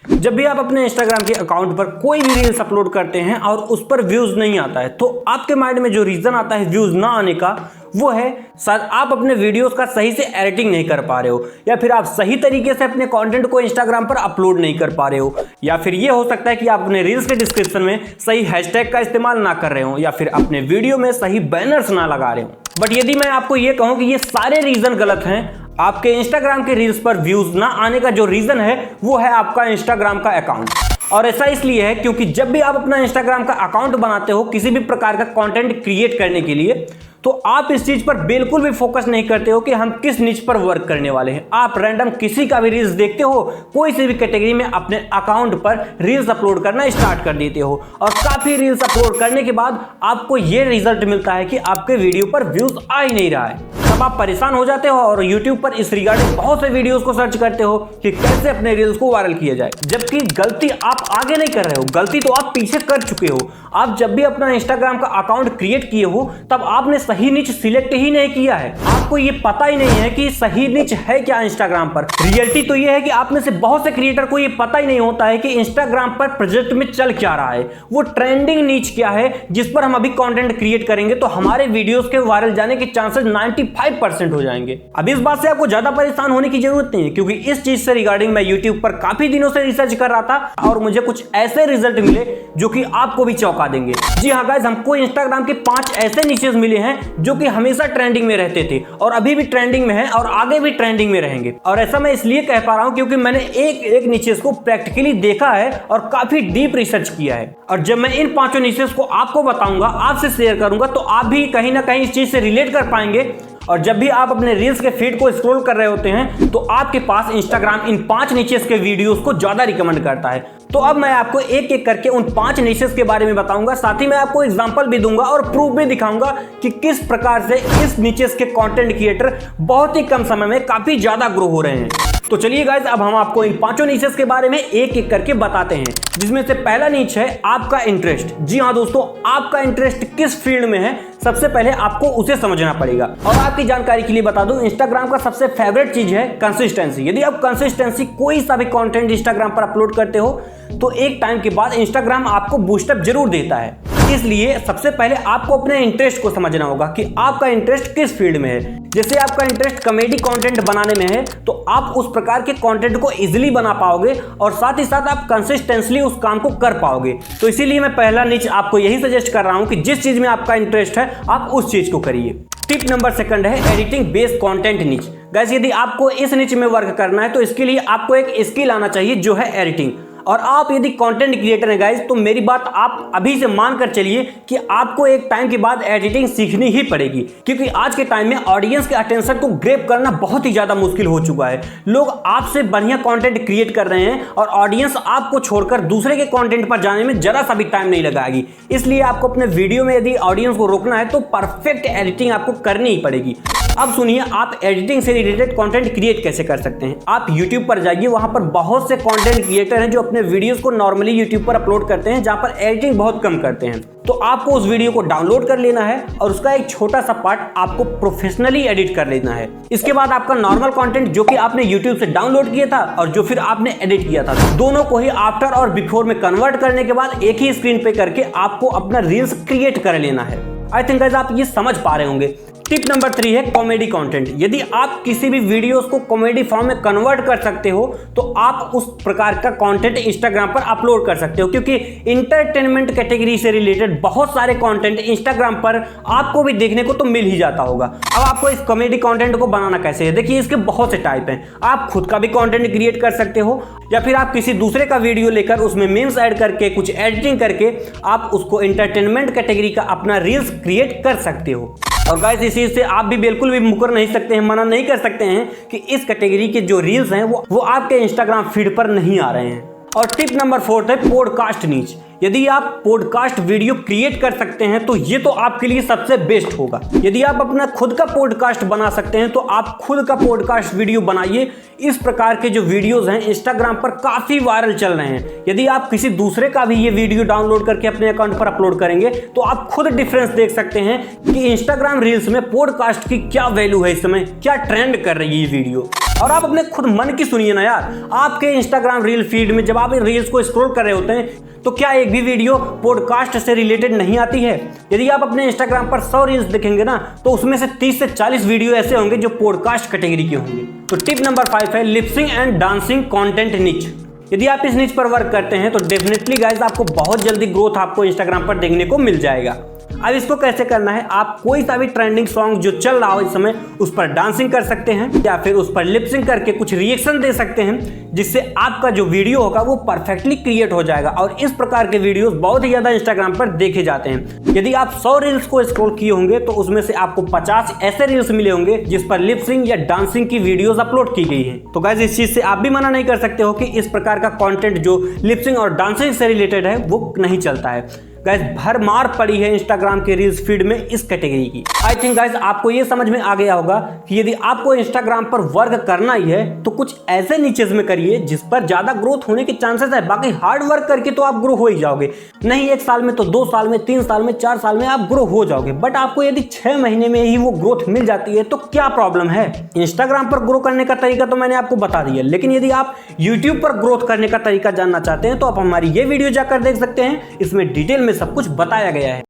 जब भी आप अपने इंस्टाग्राम के अकाउंट पर कोई भी रील्स अपलोड करते हैं और उस पर व्यूज नहीं आता है, तो आपके माइंड में जो रीजन आता है व्यूज ना आने का, वो है शायद आप अपने वीडियोस का सही से एडिटिंग नहीं कर पा रहे हो, या फिर आप सही तरीके से अपने कंटेंट को इंस्टाग्राम पर अपलोड नहीं कर पा रहे हो, या फिर ये हो सकता है कि आप अपने रील्स के डिस्क्रिप्शन में सही हैशटैग का इस्तेमाल ना कर रहे हो, या फिर अपने वीडियो में सही बैनर्स ना लगा रहे हो। बट यदि मैं आपको ये कहूं कि ये सारे रीजन गलत हैं, आपके इंस्टाग्राम के रील्स पर व्यूज ना आने का जो रीजन है वो है आपका इंस्टाग्राम का अकाउंट। और ऐसा इसलिए है क्योंकि जब भी आप अपना इंस्टाग्राम का अकाउंट बनाते हो किसी भी प्रकार का कंटेंट क्रिएट करने के लिए, तो आप इस चीज पर बिल्कुल भी फोकस नहीं करते हो कि हम किस निच पर वर्क करने वाले हैं। आप रैंडम किसी का भी रील्स देखते हो, कोई सी भी कैटेगरी में अपने अकाउंट पर रील्स अपलोड करना स्टार्ट कर देते हो, और काफी रील्स अपलोड करने के बाद आपको यह रिजल्ट मिलता है कि आपके वीडियो पर व्यूज आ ही नहीं रहा है। तब आप परेशान हो जाते हो और YouTube पर इस रिगार्डिंग बहुत से वीडियोस को सर्च करते हो कि कैसे अपने रील्स को वायरल किया जाए, जबकि गलती आप आगे नहीं कर रहे हो, गलती तो आप पीछे कर चुके हो। आप जब भी अपना इंस्टाग्राम का अकाउंट क्रिएट किए हो तब आपने सही निच सिलेक्ट ही नहीं किया है। आपको ये पता ही नहीं है कि सही निच है क्या इंस्टाग्राम पर। रियलिटी तो ये है कि आप में से बहुत से क्रिएटर को ये पता ही नहीं होता है कि इंस्टाग्राम पर प्रोजेक्ट में चल क्या रहा है, वो ट्रेंडिंग निच क्या है जिस पर हम अभी कंटेंट क्रिएट करेंगे तो हमारे वीडियोस के वायरल जाने के चांसेस 95% हो जाएंगे। अब इस बात से आपको ज्यादा परेशान होने की जरूरत नहीं है, क्योंकि इस चीज से रिगार्डिंग मैं YouTube पर काफी दिनों से रिसर्च कर रहा था और मुझे कुछ ऐसे रिजल्ट मिले जो कि आपको भी चौंका देंगे। जी हाँ गाइस, हमको इंस्टाग्राम के 5 ऐसे नीचेस मिले हैं जो कि हमेशा ट्रेंडिंग में रहते थे और अभी भी ट्रेंडिंग में है और आगे भी ट्रेंडिंग में रहेंगे। और ऐसा मैं इसलिए कह पा रहा हूं क्योंकि मैंने एक नीचेस को प्रैक्टिकली देखा है और काफी डीप रिसर्च किया है। और जब मैं इन 5 नीचेस को आपको बताऊंगा, आपसे शेयर करूंगा, तो आप भी कहीं ना कहीं इस चीज से रिलेट कर पाएंगे। और जब भी आप अपने रील्स के फीड को स्क्रॉल कर रहे होते हैं तो आपके पास इंस्टाग्राम इन 5 नीचेस के वीडियोस को ज्यादा रिकमेंड करता है। तो अब मैं आपको एक एक करके उन 5 नीचेस के बारे में बताऊंगा, साथ ही मैं आपको एग्जांपल भी दूंगा और प्रूफ भी दिखाऊंगा कि किस प्रकार से इस नीचेस के कंटेंट क्रिएटर बहुत ही कम समय में काफी ज्यादा ग्रो हो रहे हैं। तो चलिए गाइस, अब हम आपको इन 5 नीचेस के बारे में एक एक करके बताते हैं, जिसमें से पहला नीच है आपका इंटरेस्ट। जी हाँ दोस्तों, आपका इंटरेस्ट किस फील्ड में है सबसे पहले आपको उसे समझना पड़ेगा। और आपकी जानकारी के लिए बता दूं, इंस्टाग्राम का सबसे फेवरेट चीज है कंसिस्टेंसी। यदि आप कंसिस्टेंसी कोई सा भी कंटेंट इंस्टाग्राम पर अपलोड करते हो तो एक टाइम के बाद इंस्टाग्राम आपको बूस्टअप जरूर देता है। इसलिए सबसे पहले आपको अपने इंटरेस्ट को समझना होगा कि आपका इंटरेस्ट किस फील्ड में है। जैसे आपका इंटरेस्ट कॉमेडी कंटेंट बनाने में है तो आप उस प्रकार के कंटेंट को इजीली बना पाओगे और साथ ही साथ आप कंसिस्टेंटली उस काम को कर पाओगे। तो इसीलिए मैं पहला निच आपको यही सजेस्ट कर रहा हूं कि जिस चीज में आपका इंटरेस्ट है आप उस चीज को करिए। टिप नंबर 2 है एडिटिंग बेस्ड कंटेंट निच। गाइस, यदि आपको इस निच में वर्क करना है तो इसके लिए आपको एक स्किल आना चाहिए जो है एडिटिंग। और आप यदि कंटेंट क्रिएटर हैं गाइस, तो मेरी बात आप अभी से मानकर चलिए कि आपको एक टाइम के बाद एडिटिंग सीखनी ही पड़ेगी, क्योंकि आज के टाइम में ऑडियंस के अटेंशन को ग्रैब करना बहुत ही ज्यादा मुश्किल हो चुका है। लोग आपसे बढ़िया कंटेंट क्रिएट कर रहे हैं और ऑडियंस आपको छोड़कर दूसरे के कंटेंट पर जाने में जरा सा भी टाइम नहीं लगाएगी। इसलिए आपको अपने वीडियो में यदि ऑडियंस को रोकना है तो परफेक्ट एडिटिंग आपको करनी ही पड़ेगी। अब सुनिए, आप एडिटिंग से रिलेटेड कंटेंट क्रिएट कैसे कर सकते हैं। आप YouTube पर जाइए, वहां पर बहुत से कंटेंट क्रिएटर हैं जो अपने वीडियोस को नॉर्मली YouTube पर अपलोड करते हैं, जहां पर एडिटिंग बहुत कम करते हैं। तो आपको उस वीडियो को डाउनलोड कर लेना है और उसका एक छोटा सा पार्ट आपको प्रोफेशनली एडिट कर लेना है। इसके बाद आपका नॉर्मल कंटेंट जो कि आपने YouTube से डाउनलोड किया था और जो फिर आपने एडिट किया था, दोनों को ही आफ्टर और बिफोर में कन्वर्ट करने के बाद एक ही स्क्रीन पे करके आपको अपना रील्स क्रिएट कर लेना है। आई थिंक गाइस आप ये समझ पा रहे होंगे। टिप नंबर 3 है कॉमेडी कंटेंट। यदि आप किसी भी वीडियोस को कॉमेडी फॉर्म में कन्वर्ट कर सकते हो तो आप उस प्रकार का कंटेंट इंस्टाग्राम पर अपलोड कर सकते हो, क्योंकि इंटरटेनमेंट कैटेगरी से रिलेटेड बहुत सारे कंटेंट इंस्टाग्राम पर आपको भी देखने को तो मिल ही जाता होगा। अब आपको इस कॉमेडी कंटेंट को बनाना कैसे है, देखिए इसके बहुत से टाइप हैं। आप खुद का भी कंटेंट क्रिएट कर सकते हो, या फिर आप किसी दूसरे का वीडियो लेकर उसमें मीम्स ऐड करके कुछ एडिटिंग करके आप उसको एंटरटेनमेंट कैटेगरी का अपना रील्स क्रिएट कर सकते हो। और गाइस, इस चीज से आप भी बिल्कुल भी मुकर नहीं सकते हैं, मना नहीं कर सकते हैं कि इस कैटेगरी के जो रील्स हैं वो आपके इंस्टाग्राम फीड पर नहीं आ रहे हैं। और टिप नंबर 4 है पॉडकास्ट नीच। यदि आप पॉडकास्ट वीडियो क्रिएट कर सकते हैं तो ये तो आपके लिए सबसे बेस्ट होगा। यदि आप अपना खुद का पॉडकास्ट बना सकते हैं तो आप खुद का पॉडकास्ट वीडियो बनाइए। इस प्रकार के जो वीडियोस हैं इंस्टाग्राम पर काफी वायरल चल रहे हैं। यदि आप किसी दूसरे का भी ये वीडियो डाउनलोड करके अपने अकाउंट पर अपलोड करेंगे तो आप खुद डिफरेंस देख सकते हैं कि इंस्टाग्राम रील्स में पॉडकास्ट की क्या वैल्यू है, इस समय क्या ट्रेंड कर रही है ये वीडियो। और आप अपने खुद मन की सुनिए ना यार, आपके इंस्टाग्राम रील फीड में जब आप इन रील्स को स्क्रॉल कर रहे होते हैं तो क्या एक भी वीडियो पॉडकास्ट से रिलेटेड नहीं आती है? यदि आप अपने इंस्टाग्राम पर 100 रील्स देखेंगे ना तो उसमें से 30 से 40 वीडियो ऐसे होंगे जो पॉडकास्ट कैटेगरी के होंगे। तो टिप नंबर 5 है लिपसिंग एंड डांसिंग कंटेंट निच। यदि आप इस निच पर वर्क करते हैं तो डेफिनेटली गाइस आपको बहुत जल्दी ग्रोथ आपको इंस्टाग्राम पर देखने को मिल जाएगा। अब इसको कैसे करना है, आप कोई सा भी ट्रेंडिंग सॉन्ग जो चल रहा हो इस समय उस पर डांसिंग कर सकते हैं या फिर उस पर लिपसिंग करके कुछ रिएक्शन दे सकते हैं, जिससे आपका जो वीडियो होगा वो परफेक्टली क्रिएट हो जाएगा। और इस प्रकार के वीडियोस बहुत ही ज्यादा इंस्टाग्राम पर देखे जाते हैं। यदि आप 100 रील्स को स्क्रॉल किए होंगे तो उसमें से आपको 50 ऐसे रील्स मिले होंगे जिस पर लिपसिंग या डांसिंग की वीडियोस अपलोड की गई है। तो गाइस इस चीज से आप भी मना नहीं कर सकते हो कि इस प्रकार का कंटेंट जो लिपसिंग और डांसिंग से रिलेटेड है वो नहीं चलता है। गाइस भरमार पड़ी है इंस्टाग्राम के रील्स फीड में इस कैटेगरी की। आई थिंक गाइस आपको ये समझ में आ गया होगा कि यदि आपको इंस्टाग्राम पर वर्क करना ही है तो कुछ ऐसे नीचेज में करिए जिस पर ज्यादा ग्रोथ होने के चांसेस है। बाकी हार्ड वर्क करके तो आप ग्रो हो ही जाओगे, नहीं 1 साल में तो 2 साल में, 3 साल में, 4 साल में आप ग्रो हो जाओगे। बट आपको यदि 6 महीने में ही वो ग्रोथ मिल जाती है तो क्या प्रॉब्लम है? इंस्टाग्राम पर ग्रो करने का तरीका तो मैंने आपको बता दिया, लेकिन यदि आप यूट्यूब पर ग्रोथ करने का तरीका जानना चाहते हैं तो आप हमारी ये वीडियो जाकर देख सकते हैं। इसमें डिटेल में सब कुछ बताया गया है।